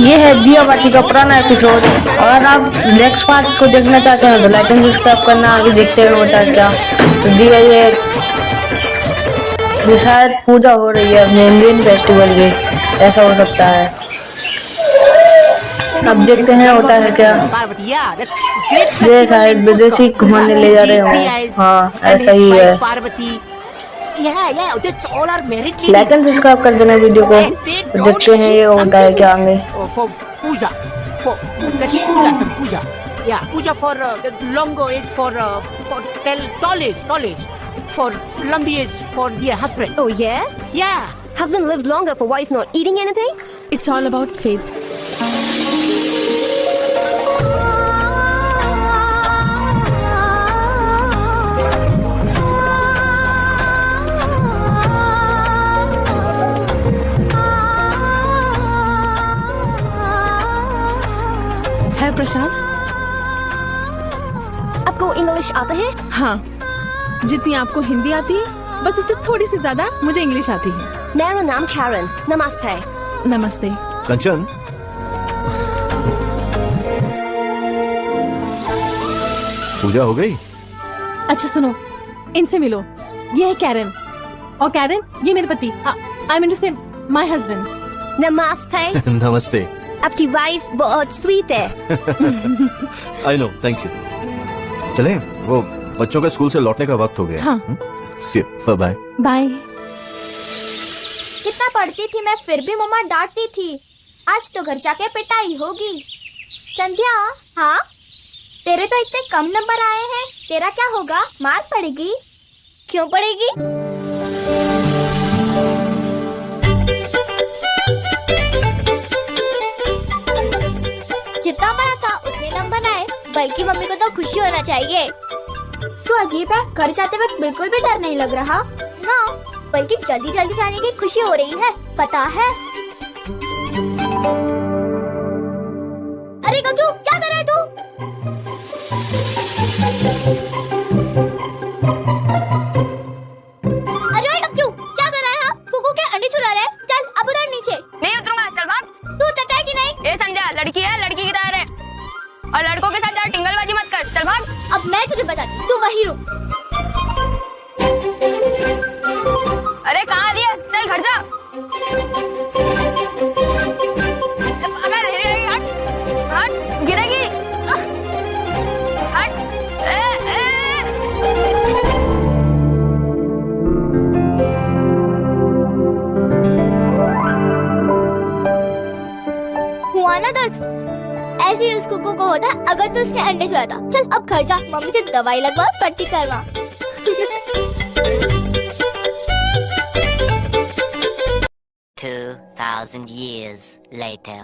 ये है दिया बाती का पुराना एपिसोड। और आप नेक्स्ट पार्ट को देखना चाहते हैं तो लाइक एंड सब्सक्राइब करना, आगे देखते हुए होता है क्या। तो दिया ये शायद पूजा हो रही है अपने इंडियन फेस्टिवल की, ऐसा हो सकता है। अब देखते हैं होता है क्या। ये शायद विदेशी घुमाने ले जा रहे हो। हाँ ऐसा ही है। लाइक एंड सब्सक्राइब कर देना वीडियो को। तो देखते हैं ये होता है क्या आगे। Puja for longo age for tall age for lumby age for the husband. Oh yeah? Yeah. Husband lives longer for wife not eating anything? It's all about faith. है प्रशांत, आपको इंग्लिश आता है? हाँ, जितनी आपको हिंदी आती है बस उससे थोड़ी सी ज्यादा मुझे इंग्लिश आती है। मेरा नाम कैरन। नमस्ते। नमस्ते। कंचन, पूजा हो गई? अच्छा सुनो, इनसे मिलो। ये है कैरन, और कैरन ये मेरे पति। आई मीन टू से माय हस्बैंड। नमस्ते। नमस्ते। आपकी वाइफ बहुत स्वीट है। I know, thank you. चलें, वो बच्चों के स्कूल से लौटने का वक्त हो गया। हाँ। Bye bye. कितना पढ़ती थी मैं, फिर भी मम्मा डांटती थी। आज तो घर जाके पिटाई होगी। संध्या। हाँ, तेरे तो इतने कम नंबर आए हैं, तेरा क्या होगा? मार पड़ेगी। क्यों पड़ेगी? जितना पढ़ा था उतने नंबर आए, बल्कि मम्मी को तो खुशी होना चाहिए। तो अजीब है, घर जाते वक्त बिल्कुल भी डर नहीं लग रहा ना, बल्कि जल्दी जल्दी जाने की खुशी हो रही है, पता है। अरे गज्जू, क्या कर रहा है तू? अरे गज्जू, क्या कर रहा है? कुकू के अंडे चुरा रहा है। चल अब उधर नीचे। नहीं उतरूंगा, चल भाग। तू उतरता है कि नहीं? ए संध्या, लड़की है, लड़की की तरह रहे, और लड़कों के साथ ज्यादा टिंगलबाजी मत कर। चल भाग। अब मैं तुझे बताती, तू वही रुक। अरे कहाँ रही है? चल घर जा। पागल, गिरेगी। हट हट, गिरेगी। हट। हुआ ना दर्द? ऐसे ही उस कुकू को होता अगर तो उसने अंडे चुराता। चल अब घर जा, मम्मी से दवाई लगवा, पट्टी करवा। 2000 years later.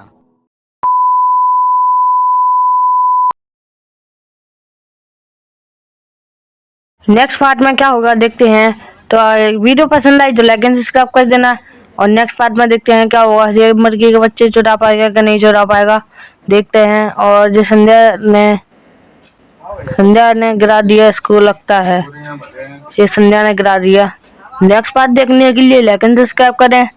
नेक्स्ट पार्ट में क्या होगा देखते हैं। तो वीडियो पसंद आई तो लाइक एंड सब्सक्राइब कर देना। और नेक्स्ट पार्ट में देखते हैं क्या होगा। ये मुर्गी के बच्चे चुरा पाएगा कि नहीं चुरा पाएगा, देखते हैं। और जो संध्या ने गिरा दिया इसको, लगता है ये संध्या ने गिरा दिया। नेक्स्ट पार्ट देखने के लिए लाइक एंड सब्सक्राइब करें।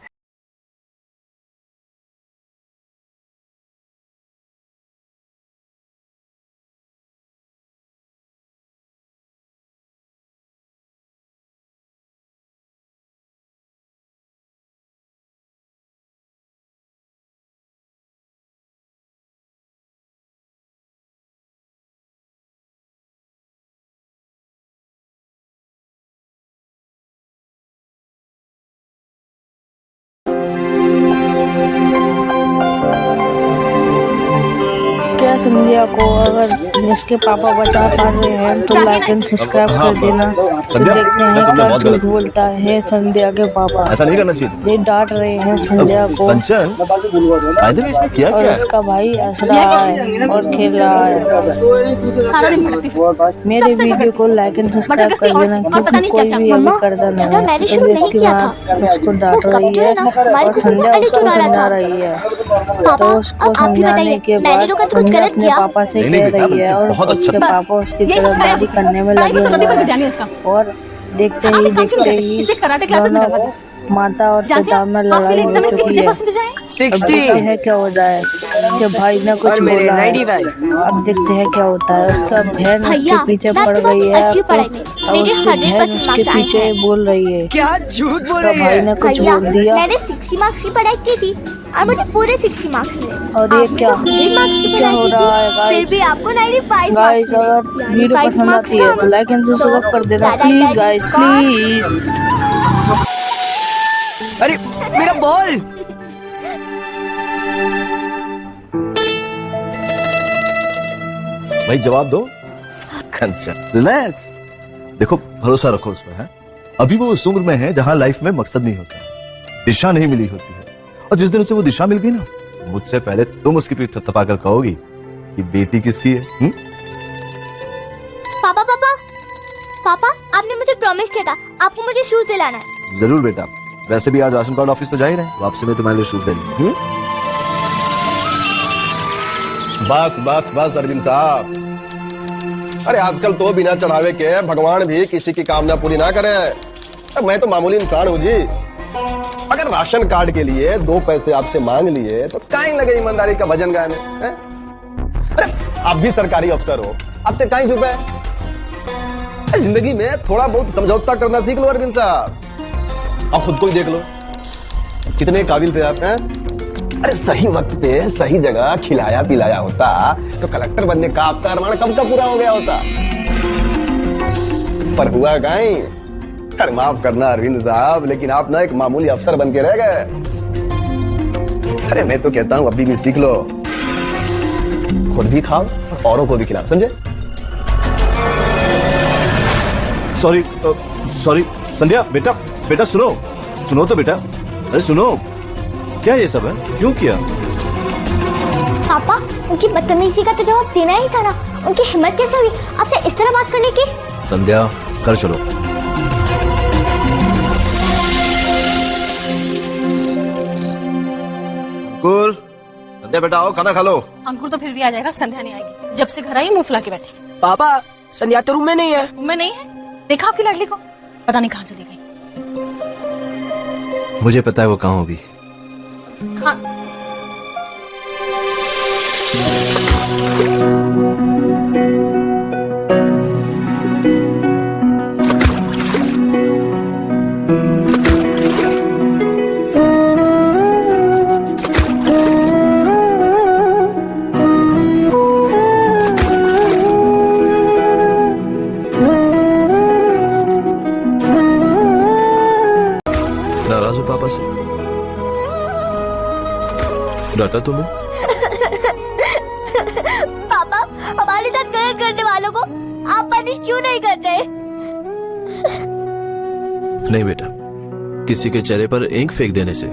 क्या संध्या को अगर इसके पापा बचा पा रहे हैं तो लाइक एंड सब्सक्राइब कर देना। तो देखते हैं क्या झूठ बोलता है संध्या के पापा। ऐसा नहीं करना चाहिए। ये डांट रहे हैं संध्या को। कंचन, इसने किया और क्या? उसका भाई हंस रहा है और खेल रहा है। मेरे वीडियो को लाइक एंड सब्सक्राइब कर देना, क्योंकि कोई भी अभी करता नहीं है। तो इसके बाद उसको डांट रही है और संध्या उसको समझा रही है। तो उसको समझाने के बाद संध्या अपने पापा से कह रही है और उसके पापा उसकी तरफदारी करने में लगे हुए हैं। और देखते ही दोनों माता और जानते पिता में हो हाफ लड़ाई एग्जाम हो में इसके चुकी कितने है। परसेंटेज आए? अब देखते हैं क्या हो रहा है कि भाई ने कुछ बोला है। अब देखते हैं क्या होता है। उसका बहन भैया, उसके पीछे मैं पड़ तो बहुत गई है अच्छी अब पढ़ाई में। अब मेरे उसकी 100% बहन उसके मार्क्स आए पीछे हैं। बोल रही है। क्या झूठ बोल उसका रही भाई है? ने कुछ भैया, बोल दिया मैंने 60 मार्क्स की पढ़ाई की थी और मुझे पूरे 60 मार्क्स मिले। और ये आपने क्या तो 100 मार्क्स की क्या पढ़ाई हो की रहा है थी, फिर भी आपको 95 गाइस मार्क्स अगर मिले। वीडियो 95 पसंद मार्क्स आती है तो कम। लाइक एंड तो सब्सक्राइब कर देना दादा प्लीज दादी गाइस कौन? प्लीज। अरे मेरा बॉल। भाई जवाब दो। अच्छा रिलैक्स, देखो भरोसा रखो उस पर है। अभी वो उस उम्र में है जहां लाइफ में मकसद नहीं होता, दिशा नहीं मिली होती है। और जिस दिन उसे वो दिशा मिल गई ना, मुझसे पहले तुम उसकी पीठ थपथपा कर कहोगी कि बेटी किसकी है। पापा पापा पापा, आपने मुझे प्रॉमिस किया था आपको मुझे शूज दिलाना है। जरूर बेटा, वैसे भी आज राशन कार्ड ऑफिस तो जा ही रहे, वापसी में तुम्हारे लिए शूज ले लेंगे। बस बस बस अरविंद साहब, अरे आजकल तो बिना चढ़ावे के भगवान भी किसी की कामना पूरी ना करे। मैं तो मामूली इंसान हूँ जी। अगर राशन कार्ड के लिए 2 पैसे आपसे मांग लिए तो काहे लगे ईमानदारी का भजन गाने हैं? अरे आप भी सरकारी अफसर हो, आपसे काहे छुपे? जिंदगी में थोड़ा बहुत समझौता करना सीख लो अरविंद साहब। आप खुद को ही देख लो, कितने काबिल थे आप हैं? अरे सही वक्त पे सही जगह खिलाया पिलाया होता तो कलेक्टर बनने का आपका अरमान कब का पूरा हो गया होता। पर हुआ काहे? अरे माफ करना अरविंद साहब, लेकिन आप ना एक मामूली अफसर बन के रह गए। अरे मैं तो कहता हूं अभी भी सीख लो, खुद भी खाओ और औरों को भी खिलाओ, समझे? सॉरी सॉरी संध्या, बेटा बेटा सुनो तो बेटा, अरे सुनो, क्या ये सब है, क्यों किया? पापा, उनकी बदतमीजी का तो जवाब देना ही था ना। उनकी हिम्मत कैसे हुई आपसे इस तरह बात करने की? संध्या कर चलो। अंकुर, संध्या बेटा आओ, खाना खा लो। अंकुर तो फिर भी आ जाएगा, संध्या नहीं आएगी। जब से घर आई मुंह फुला के बैठी। पापा संध्या तो रूम में नहीं है। रूम में नहीं है? देखा आपकी लाडली को? पता नहीं कहाँ चली गई। मुझे पता है वो कहाँ होगी। नाराज हो पापा से? डांटा तुम्हें? पापा, हमारे साथ गलत करने वालों को आप पनिश क्यों नहीं करते? नहीं बेटा, किसी के चेहरे पर इंक फेंक देने से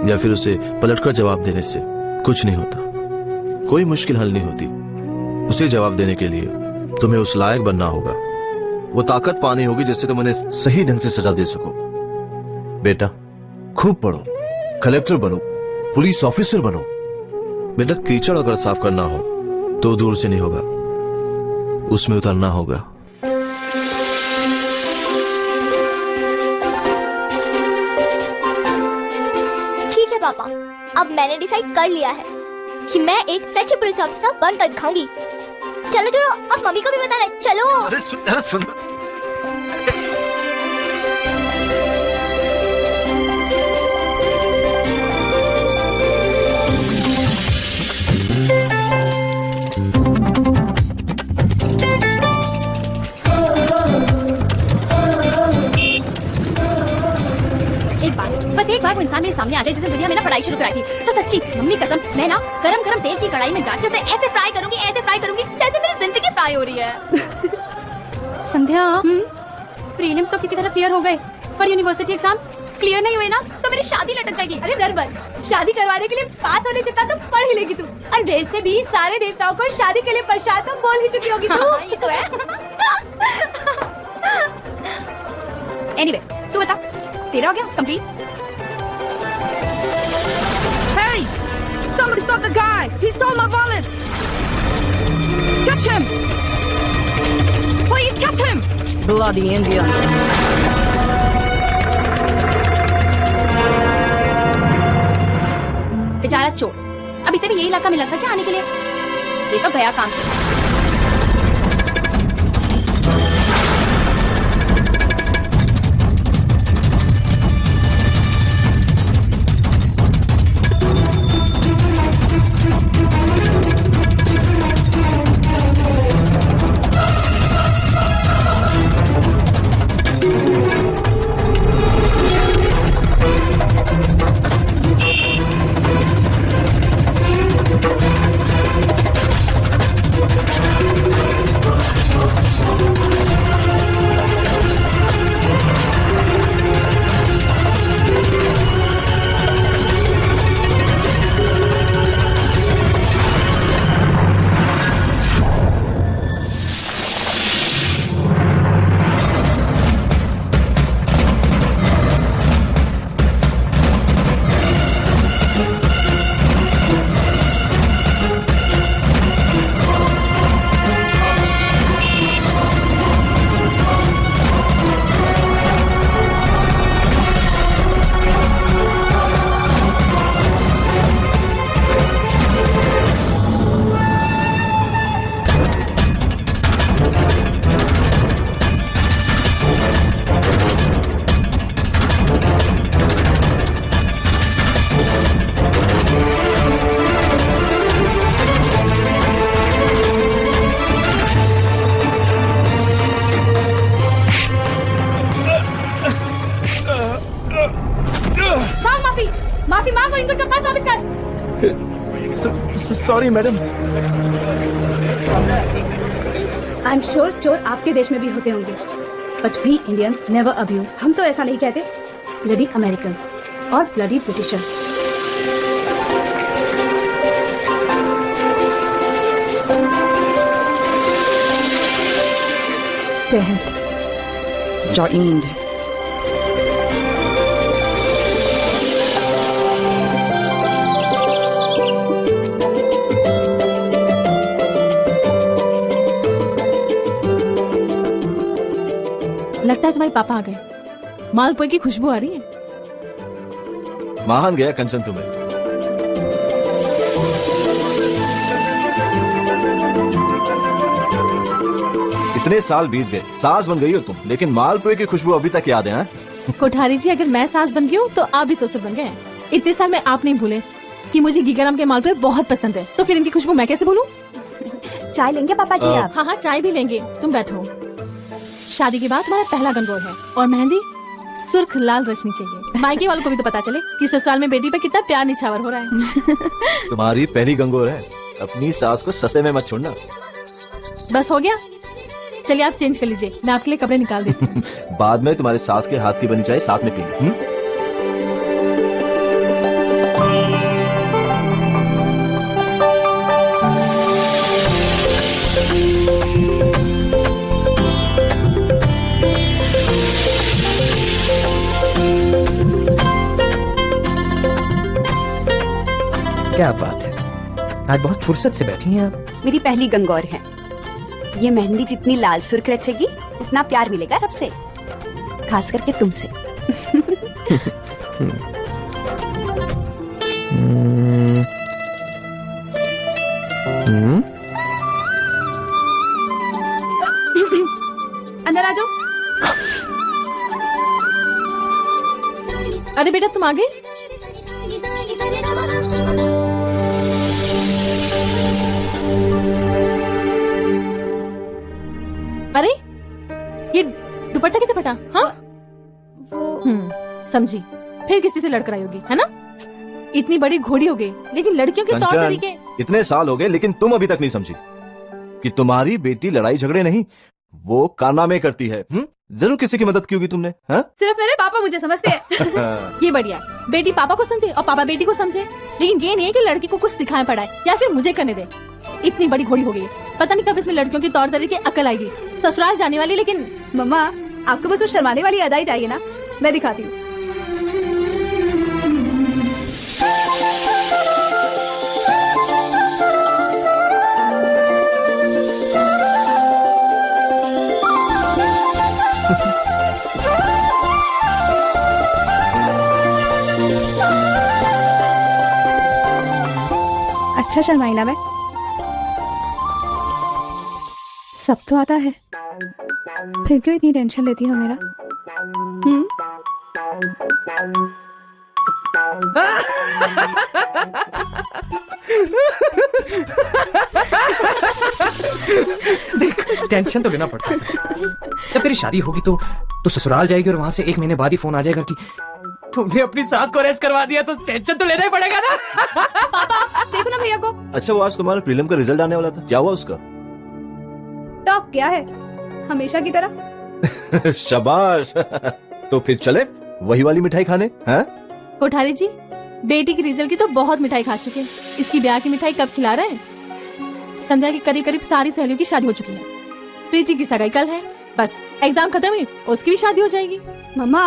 या फिर उसे पलटकर जवाब देने से कुछ नहीं होता। कोई मुश्किल हल नहीं होती। उसे जवाब देने के लिए तुम्हें उस लायक बनना होगा, वो ताकत पानी होगी जिससे तुम उन्हें सही ढंग से सजा दे सको। बेटा खूब पढ़ो, कलेक्टर बनो, पुलिस ऑफिसर बनो। बेटा कीचड़ अगर साफ करना हो तो दूर से नहीं होगा, उसमें उतरना होगा। ठीक है पापा, अब मैंने डिसाइड कर लिया है कि मैं एक सच्ची पुलिस ऑफिसर बनकर दिखाऊंगी। चलो चलो, अब मम्मी को भी बताना है, चलो। अरे सुन। बस एक बार वो इंसान मेरे सामने आ जाए जिसने दुनिया में ना पढ़ाई शुरू कराई थी, तो सच्ची मम्मी कसम मैं ना गरम गरम तेल की कढ़ाई में डाल के उसे ऐसे फ्राई करूंगी जैसे मेरी जिंदगी फ्राई हो रही है। संध्या, प्रीलिम्स तो किसी तरह क्लियर हो गए, पर यूनिवर्सिटी एग्जाम्स क्लियर नहीं हुए ना तो मेरी शादी लटक जाएगी। अरे डर मत, शादी करवाने के लिए पास होने जितना तो पढ़ ही लेगी तू। और वैसे भी सारे देवताओं को शादी के लिए प्रसाद तो बोल ही चुकी होगी तू। ये तो है। एनीवे, तू बता, तेरा हो गया complete? Hey! Somebody stop the guy! He stole my wallet! Catch him! Please catch him! Bloody Indians! अभी से भी यही इलाका मिला था क्या आने के लिए? ये तो गया काम से। माफी मांग और इनको चप्पल वापस कर। Sorry madam. I am sure चोर आपके देश में भी होते होंगे, but we Indians never abuse. हम तो ऐसा नहीं कहते। ब्लडी अमेरिकन्स और ब्लडी ब्रिटिशर्स। जय हिंद। जय हिंद। लगता है तुम्हारे पापा आ गए। मालपुए की खुशबू आ रही है। महान गया कंचन तुम्हें। इतने साल बीत गए, सास बन गई हो तुम, लेकिन मालपुए की खुशबू अभी तक याद है। कोठारी जी, अगर मैं सास बन गई हूँ तो आप भी ससुर बन गए हैं। इतने साल में आप नहीं भूले कि मुझे गीगाराम के मालपुए बहुत पसंद है, तो फिर इनकी खुशबू मैं कैसे भूलूं? चाय लेंगे पापा जी आप? हाँ हाँ, चाय भी लेंगे, तुम बैठो। शादी के बाद हमारा पहला गंगोर है और मेहंदी सुर्ख लाल रचनी चाहिए। मायके वालों को भी तो पता चले कि ससुराल में बेटी पे कितना प्यार निछावर हो रहा है। तुम्हारी पहली गंगोर है, अपनी सास को ससे में मत छोड़ना। बस हो गया, चलिए आप चेंज कर लीजिए, मैं आपके लिए कपड़े निकाल देती हूँ। बाद में तुम्हारे सास के हाथ की बनी चाय साथ में पीएंगे। क्या बात है, आज बहुत फुर्सत से बैठी हैं आप। मेरी पहली गंगौर है। ये मेहंदी जितनी लाल सुर्ख रचेगी उतना प्यार मिलेगा सबसे, खास करके तुमसे। अंदर आ जाओ। अरे बेटा, तुम आ गए? अरे ये दुपट्टा किसे फटा? हाँ, समझी, फिर किसी से लड़कर आई होगी, है ना? इतनी बड़ी घोड़ी हो गई, लेकिन लड़कियों के तौर तरीके। इतने साल हो गए लेकिन तुम अभी तक नहीं समझी कि तुम्हारी बेटी लड़ाई झगड़े नहीं, वो कारनामे करती है। जरूर किसी की मदद की होगी तुमने। हाँ? सिर्फ मेरे पापा मुझे समझते हैं। ये बढ़िया, बेटी पापा को समझे और पापा बेटी को समझे, लेकिन ये नहीं है कि लड़की को कुछ सिखाए पढ़ाए या फिर मुझे करने दे। इतनी बड़ी घोड़ी हो गई है, पता नहीं कब इसमें लड़कियों के तौर तरीके अकल आएगी। ससुराल जाने वाली, लेकिन मम्मा आपको बस वो शर्माने वाली अदा ही चाहिए ना, मैं दिखाती हूँ। अच्छा शर्माई ना मैं। सब तो आता है, फिर क्यों इतनी टेंशन लेती हो मेरा? देख, टेंशन तो लेना पड़ता है। जब तेरी शादी होगी तो ससुराल जाएगी और वहां से 1 महीने बाद ही फोन आ जाएगा कि तुमने अपनी सास को अरेस्ट करवा दिया, तो टेंशन तो लेना ही पड़ेगा ना। पापा देखो ना भैया को। अच्छा, वो आज तुम्हारा प्रीलिम का रिजल्ट आने वाला था, क्या हुआ उसका? टॉप क्या है, हमेशा की तरह। शाबाश। तो फिर चले वही वाली मिठाई खाने, हैं? कोठारी जी, बेटी की रिजल्ट की तो बहुत मिठाई खा चुके हैं, इसकी ब्याह की मिठाई कब खिला रहे हैं? संध्या की करीब करीब सारी सहेलियों की शादी हो चुकी है। प्रीति की सगाई कल है, बस एग्जाम खत्म हुई उसकी भी शादी हो जाएगी। मम्मा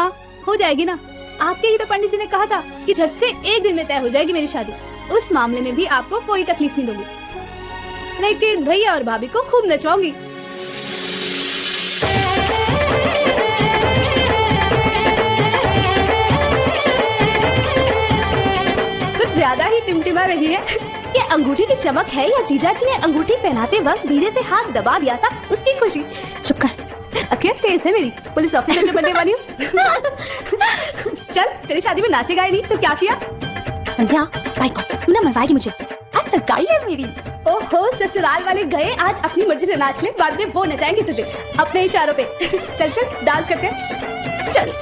हो जाएगी ना, आपके ही तो पंडित जी ने कहा था कि झट से 1 दिन में तय हो जाएगी मेरी शादी। उस मामले में भी आपको कोई तकलीफ नहीं दूंगी, लेकिन भैया और भाभी को खूब नचवाऊंगी। कुछ ज्यादा ही टिमटिमा रही है। ये अंगूठी की चमक है या जीजा जी ने अंगूठी पहनाते वक्त धीरे से हाथ दबा दिया था उसकी खुशी? चुप कर, अखियाँ तेज है मेरी, पुलिस ऑफिसर जो बनने वाली हूँ। चल, तेरी शादी में नाचेगा ही नहीं तो क्या किया? संध्या भाई को तू ना मरवाएगी मुझे, आज सगाई है मेरी। ओहो, ससुराल वाले गए, आज अपनी मर्जी से नाच ले, बाद में वो नचाएंगे तुझे अपने इशारों पे। चल चल डांस करते हैं, चल।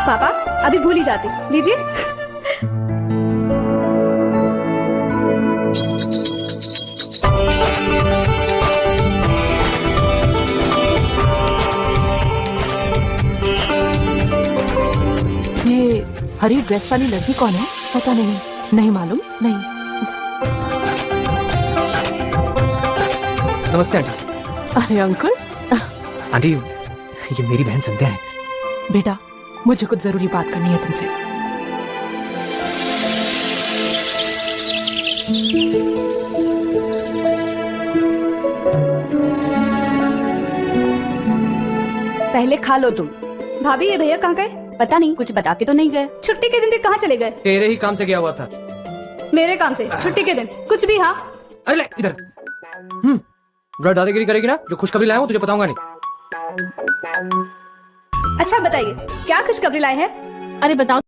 पापा अभी भूल ही जाते, लीजिए। ये हरी ड्रेस वाली लड़की कौन है? पता नहीं, नहीं मालूम। नहीं। नमस्ते आंटी। अरे अंकुल। आंटी, ये मेरी बहन संध्या है। बेटा, मुझे कुछ जरूरी बात करनी है तुमसे। पहले खा लो तुम। भाभी ये भैया कहाँ गए? पता नहीं, कुछ बता के तो नहीं गए। छुट्टी के दिन भी कहाँ चले गए? तेरे ही काम से गया हुआ था। मेरे काम से छुट्टी के दिन कुछ भी? हाँ अरे ले इधर। दादागिरी करेगी ना, जो खुशखबरी लाया हूँ तुझे बताऊंगा नहीं। अच्छा बताइए, क्या खुशखबरी लाए हैं? अरे बताओ।